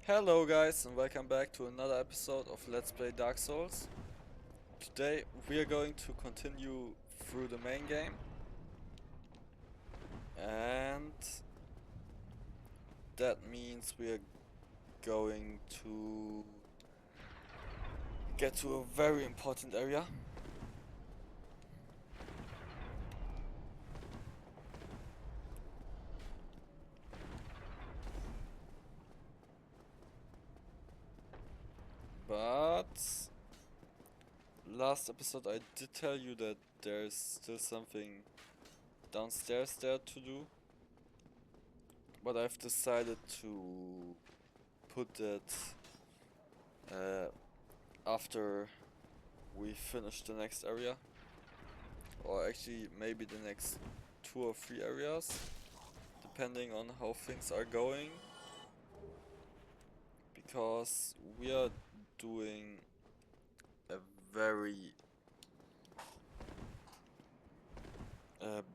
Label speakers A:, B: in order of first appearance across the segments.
A: Hello guys and welcome back to another episode of Let's Play Dark Souls. Today we are going to continue through the main game and that means we are going to get to a very important area. But last episode I did tell you that there's still something downstairs there to do. But I've decided to put that after we finish the next area. Or actually maybe the next 2 or 3 areas. Depending on how things are going. Because we are doing a very...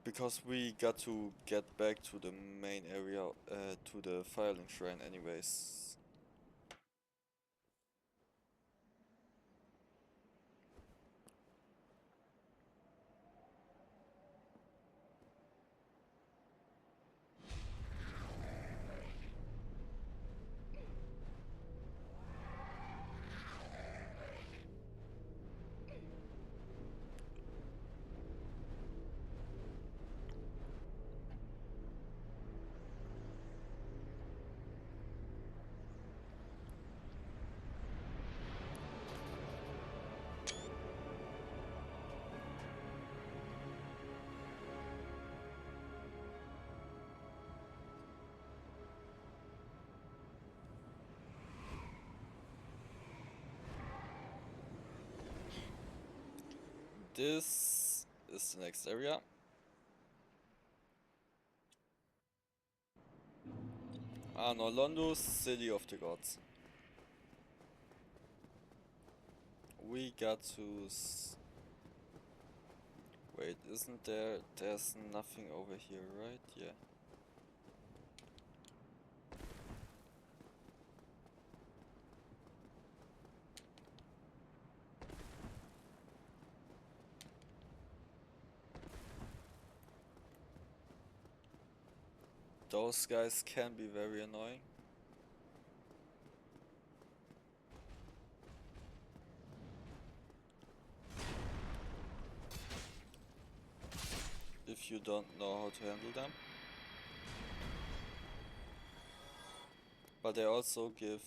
A: because we got to get back to the main area, to the Firelink Shrine anyways. This is the next area. Anor Londo, City of the Gods. We got to... Wait, isn't there... There's nothing over here, right? Yeah. Those guys can be very annoying. If you don't know how to handle them. But they also give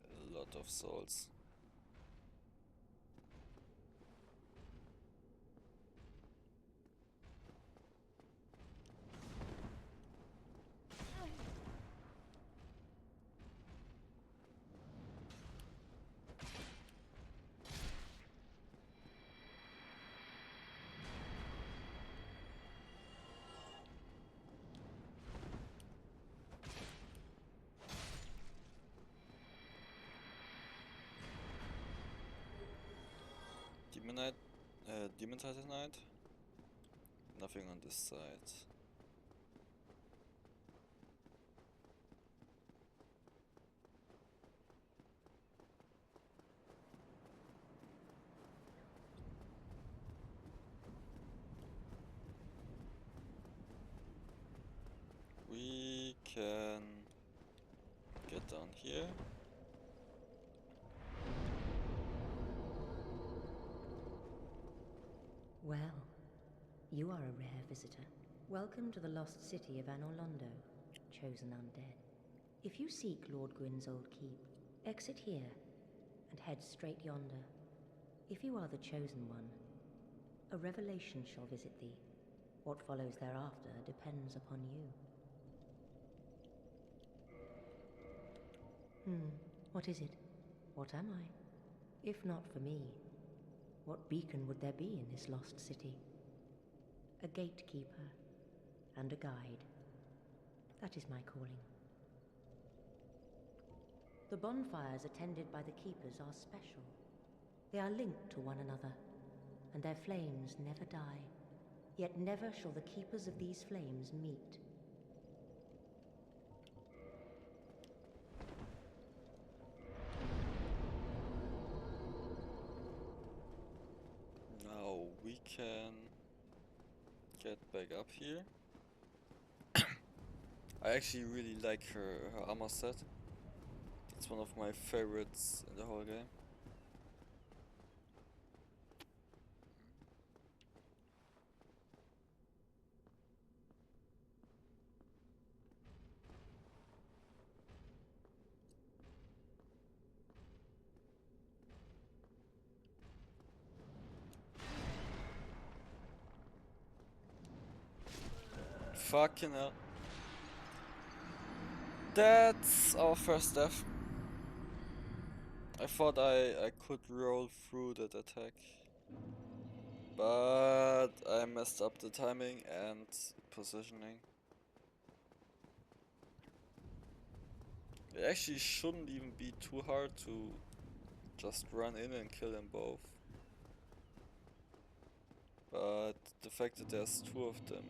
A: a lot of souls. Demon Titanite? Nothing on this side. We can get down here.
B: Well, you are a rare visitor. Welcome to the lost city of Anor Londo, chosen undead. If you seek Lord Gwyn's old keep, exit here and head straight yonder. If you are the chosen one, a revelation shall visit thee. What follows thereafter depends upon you. What is it? What am I? If not for me, what beacon would there be in this lost city? A gatekeeper and a guide. That is my calling. The bonfires attended by the keepers are special. They are linked to one another, and their flames never die. Yet never shall the keepers of these flames meet.
A: can get back up here. I actually really like her armor set. It's one of my favorites in the whole game. Fucking hell. That's our first death. I thought I could roll through that attack. But I messed up the timing and positioning. It actually shouldn't even be too hard to just run in and kill them both. But the fact that there's two of them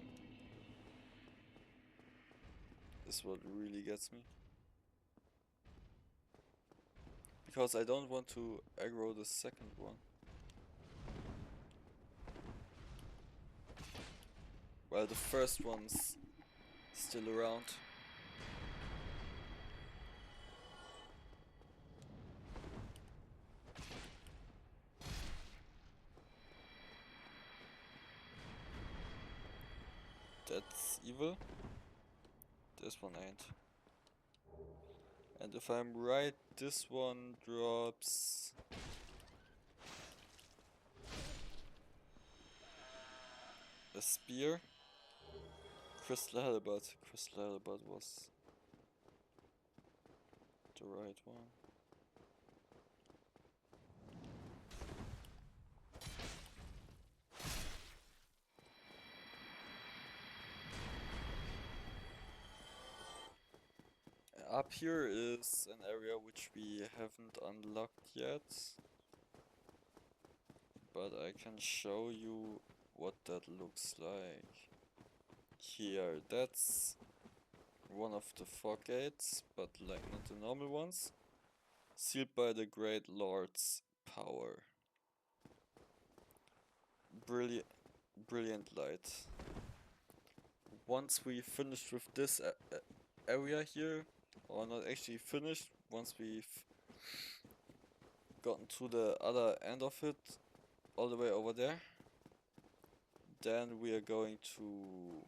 A: is what really gets me. Because I don't want to aggro the second one. While the first one's still around. That's evil. This one ain't. And if I'm right, this one drops a spear. Crystal Halberd. Crystal Halberd was the right one. Up here is an area which we haven't unlocked yet. But I can show you what that looks like. Here, that's one of the fog gates, but like not the normal ones. Sealed by the Great Lord's power. Brilliant light. Once we finished with this area here, or not actually finished, once we've gotten to the other end of it, all the way over there, then we are going to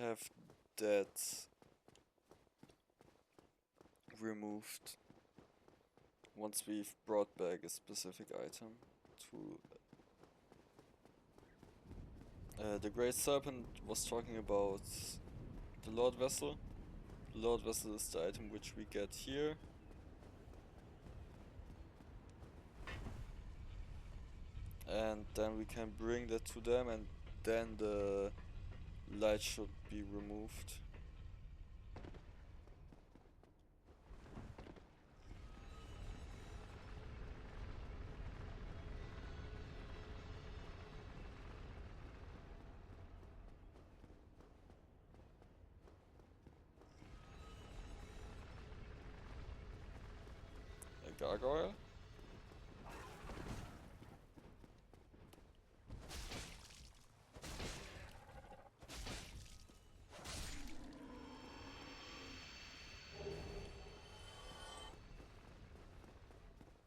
A: have that removed once we've brought back a specific item to the Great Serpent was talking about the Lord Vessel. The Lord Vessel is the item which we get here. And then we can bring that to them, and then the light should be removed. A gargoyle.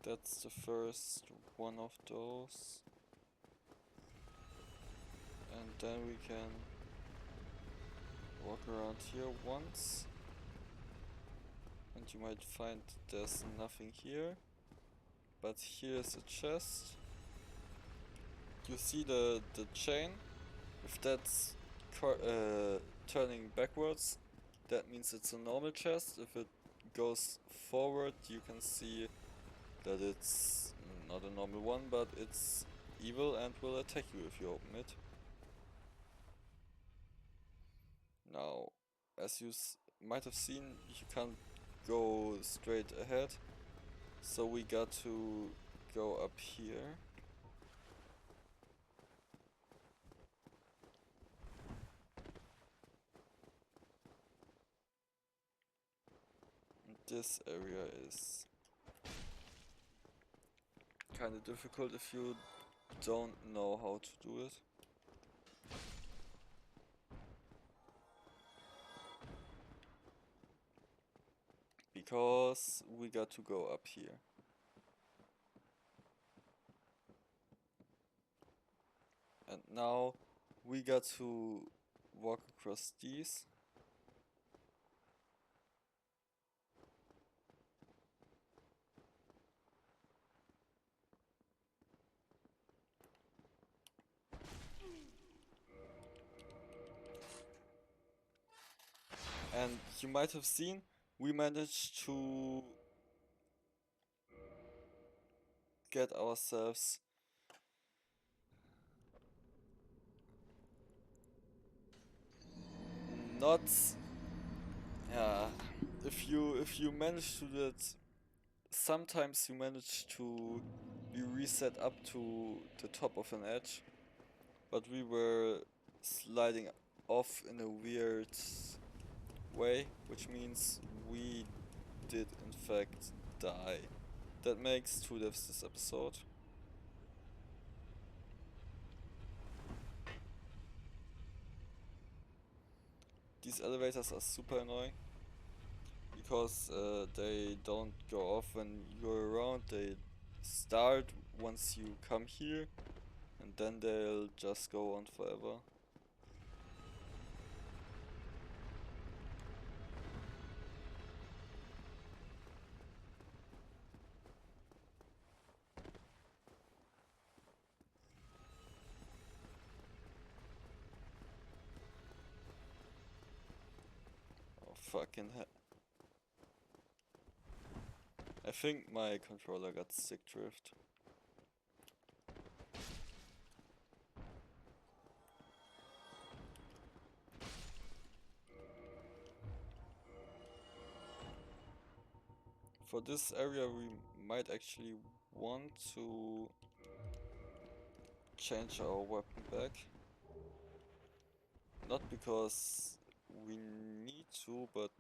A: That's the first one of those. And then we can walk around here once. And you might find there's nothing here. But here's a chest. You see the chain? If that's turning backwards, that means it's a normal chest. If it goes forward, you can see that it's not a normal one, but it's evil and will attack you if you open it. Now, as you might have seen, you can't go straight ahead, so we got to go up here. And this area is kind of difficult if you don't know how to do it. Because we got to go up here. And now we got to walk across these. And you might have seen, we managed to get ourselves not, yeah, if you manage to do it, sometimes you manage to be reset up to the top of an edge, but we were sliding off in a weird way, which means we did in fact die. That makes 2 deaths this episode. These elevators are super annoying because they don't go off when you're around. They start once you come here and then they'll just go on forever. Oh fucking hell. I think my controller got stick drift. For this area we might actually want to change our weapon back. Not because we need to, but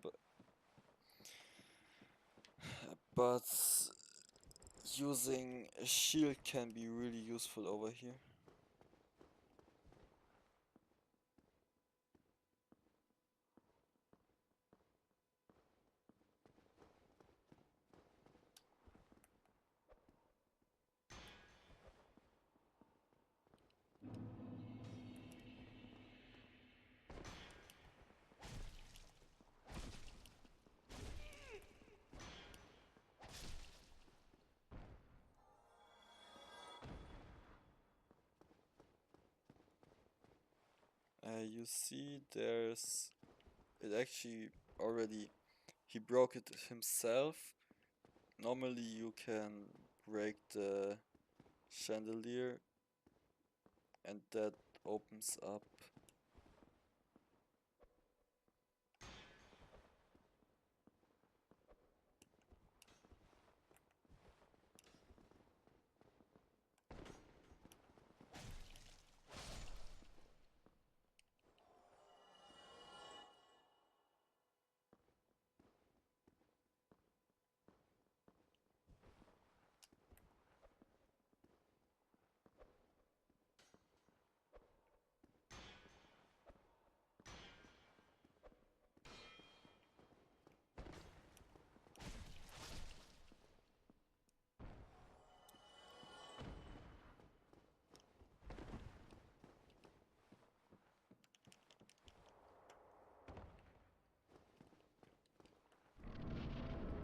A: using a shield can be really useful over here. You see there's, it actually already, he broke it himself. Normally you can break the chandelier and that opens up.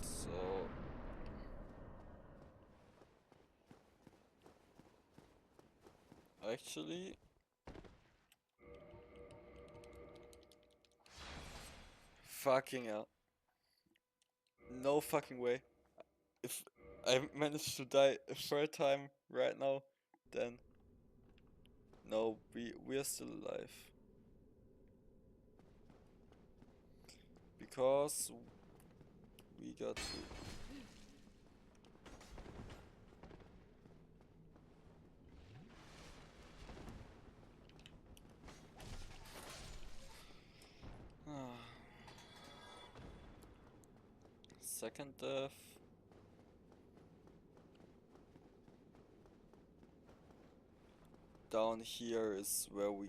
A: So actually, fucking hell. No fucking way. If I manage to die a third time right now, then no, we're still alive. Because we got to. Second death. down here is where we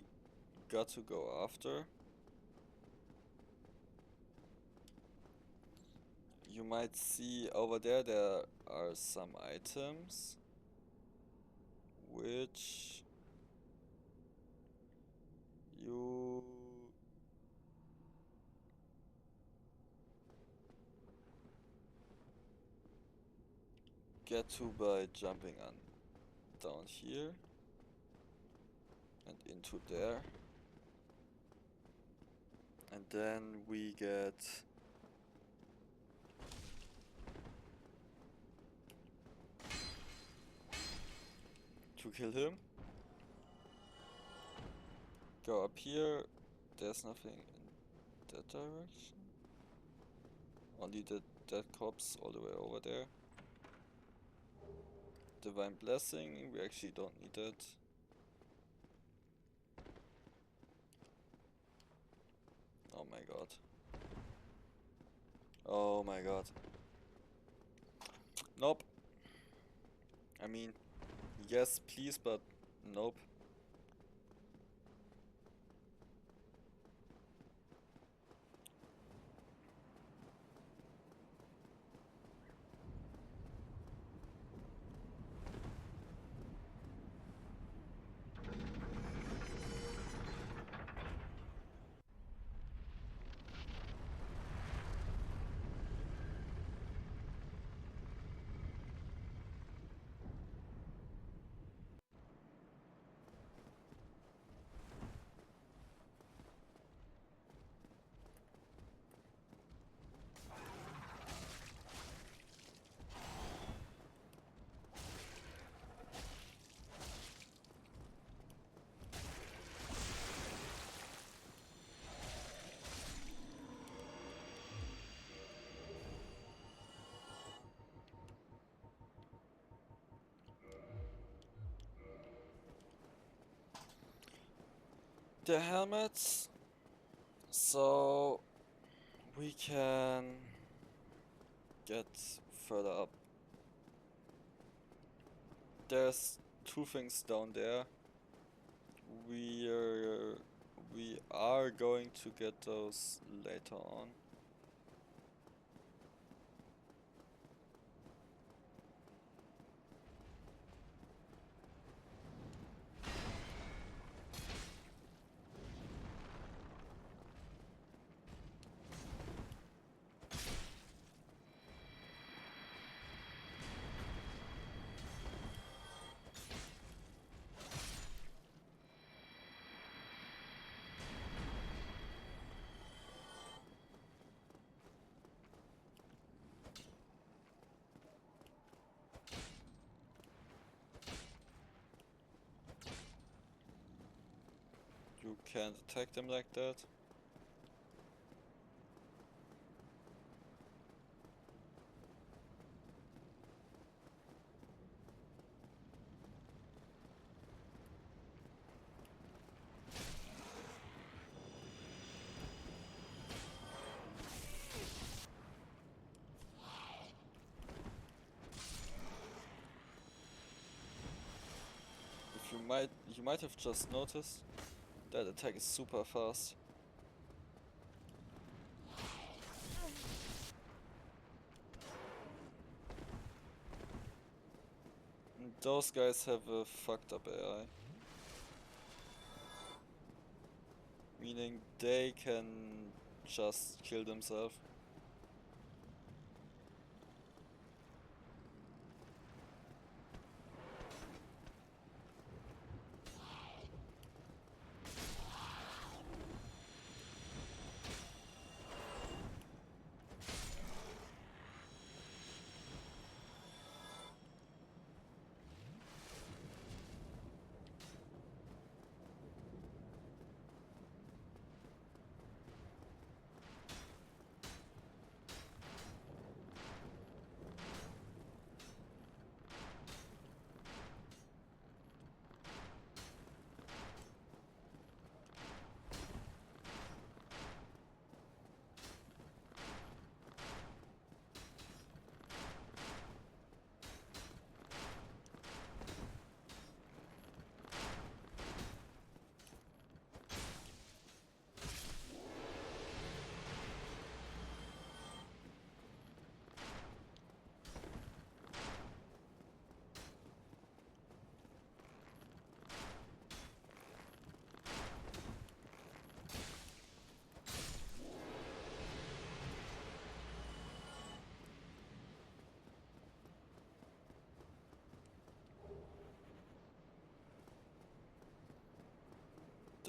A: got to go after. You might see over there are some items which you get to by jumping on down here and into there, and then we get to kill him. Go up here, there's nothing in that direction, only that corpse all the way over there. Divine Blessing, we actually don't need that. Oh my god. Oh my god. Nope. I mean, yes please, but nope. The helmets, so we can get further up. There's two things down there. We are going to get those later on. You can't attack them like that. You might have just noticed that attack is super fast. And those guys have a fucked up AI. Meaning they can just kill themselves.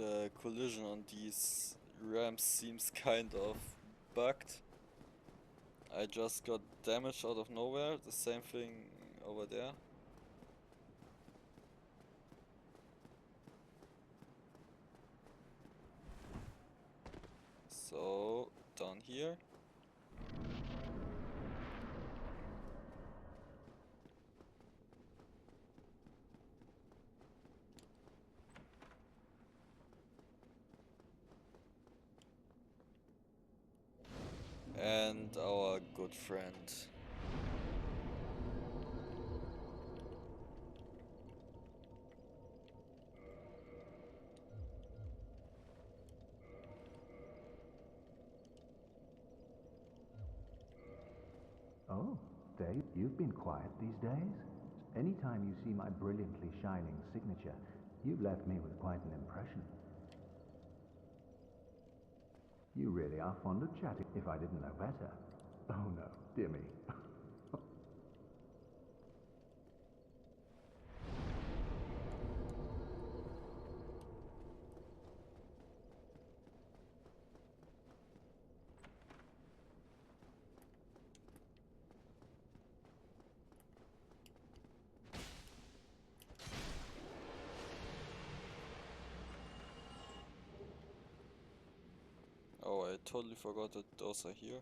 A: the collision on these ramps seems kind of bugged. I just got damaged out of nowhere, the same thing over there. So, down here. And our good friend.
C: Oh, Dave, you've been quiet these days. Anytime you see my brilliantly shining signature, you've left me with quite an impression. You really are fond of chatting, if I didn't know better. Oh no, dear me.
A: Oh, I totally forgot that those are here.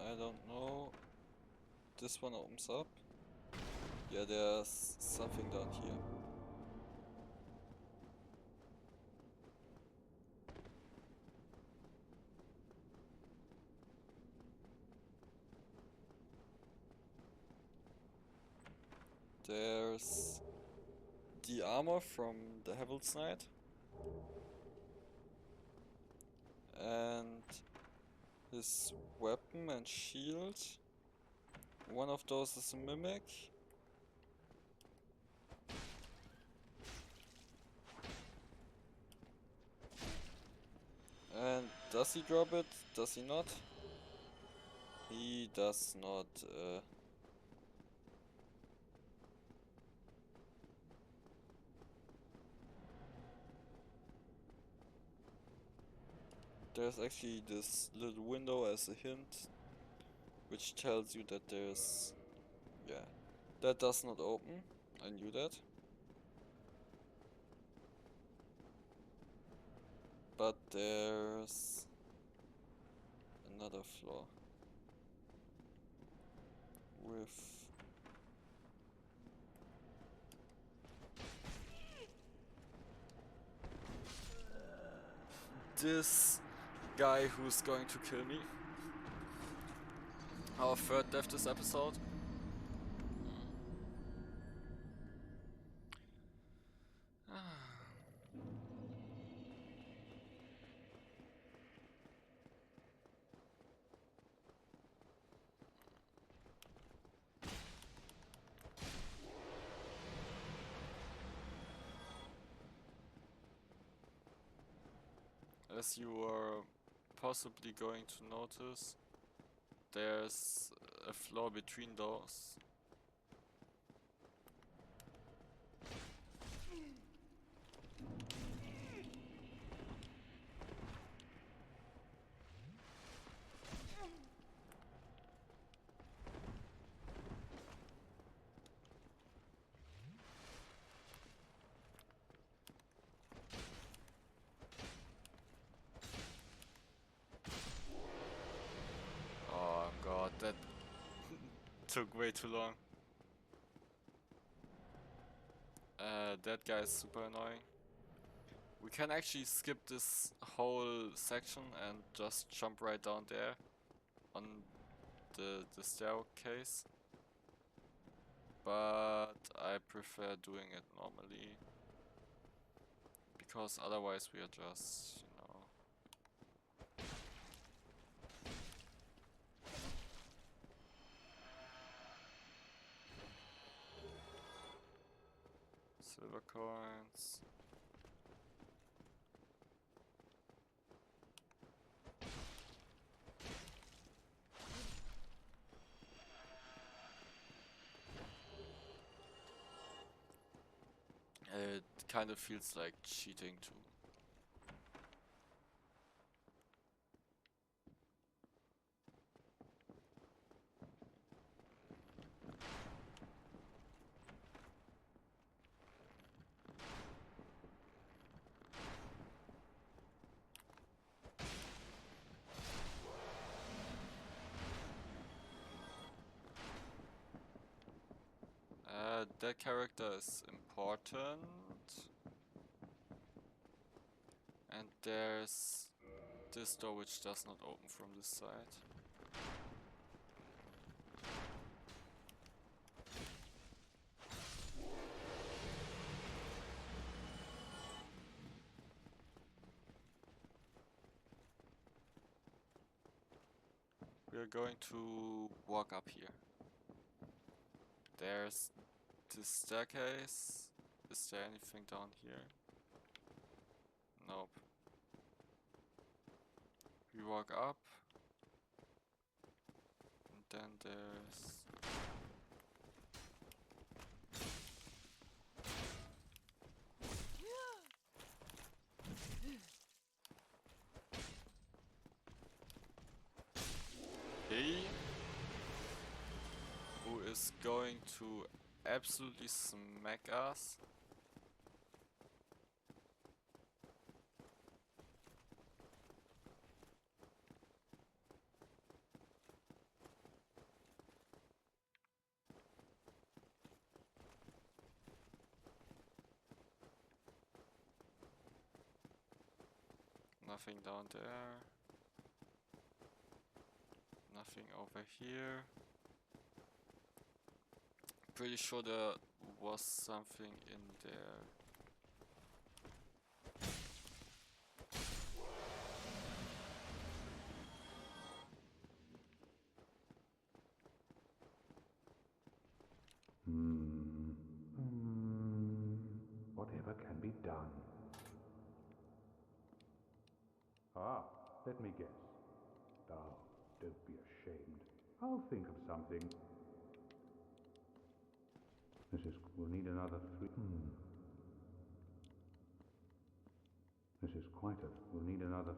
A: I don't know. This one opens up. Yeah, there's something down here. There's the armor from the Heaven's Knight. And his weapon and shield. One of those is a mimic. And does he drop it? Does he not? He does not. There's actually this little window as a hint, which tells you that there's... yeah. That does not open. I knew that. But there's another floor with this guy who's going to kill me. Our third death this episode. As you are possibly going to notice, there's a floor between those. Oh god, that took way too long. That guy is super annoying. We can actually skip this whole section and just jump right down there on the staircase. But I prefer doing it normally, because otherwise we are just, you know, Silver coins. It kind of feels like cheating too. That character is important. And there's this door which does not open from this side. We are going to walk up here. There's this staircase. Is there anything down here? Nope. We walk up. And then there's... He who is going to absolutely smack us. Nothing down there. Nothing over here. Pretty sure there was something in there.
C: Whatever can be done. Ah, let me guess. Oh, don't be ashamed. I'll think of something. We'll need another three. This is quite a... We'll need another...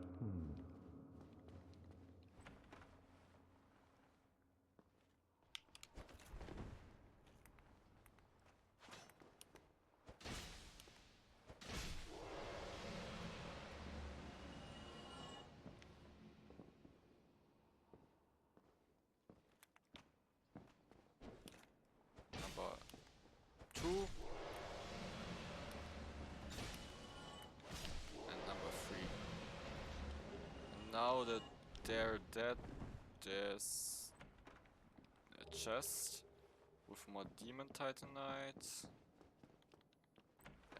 A: Number 2. And number 3. And now that they're dead, there's a chest with more demon titanite.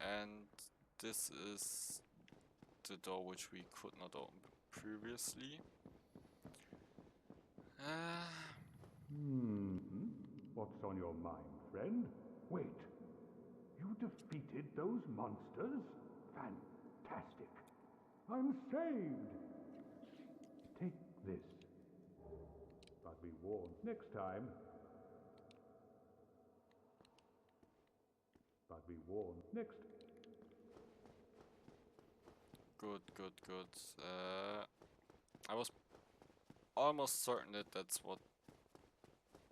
A: And this is the door which we could not open previously.
C: What's on your mind, friend? Wait. You defeated those monsters? Fantastic. I'm saved. Take this. But be warned next time. But be warned next.
A: Good. I was almost certain that that's what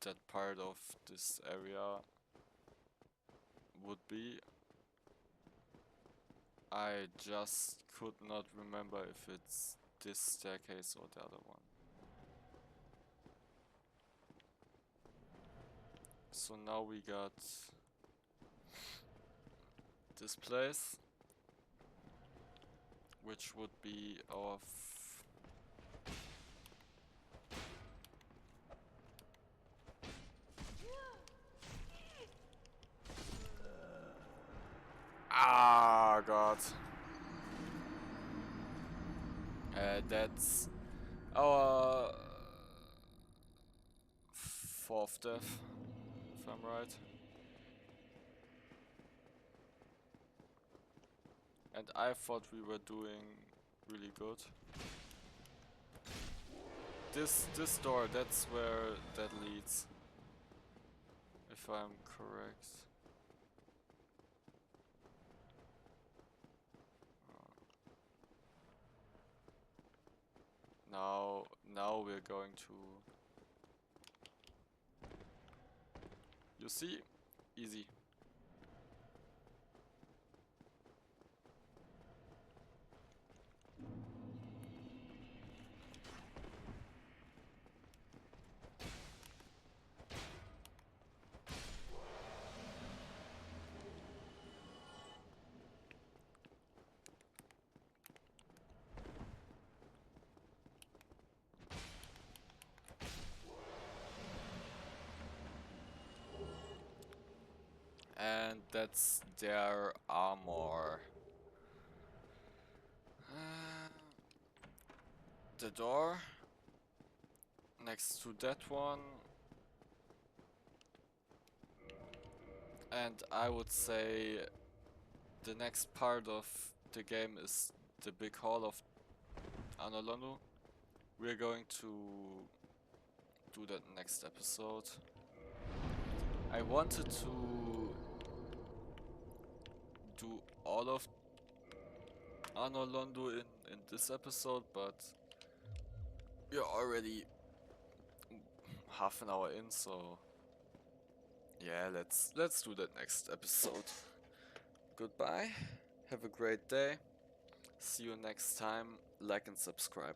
A: that part of this area would be. I just could not remember if it's this staircase or the other one. So now we got this place, which would be our Ah, God. That's our fourth death, if I'm right. And I thought we were doing really good. This door, that's where that leads. If I'm correct. Now we're going to... You see? Easy. And that's their armor. The door next to that one. And I would say the next part of the game is the big hall of Anor Londo. We're going to do that next episode. I wanted to do all of Anor Londo in this episode, but we're already half an hour in, so yeah, let's do that next episode. Goodbye, have a great day, see you next time, like and subscribe.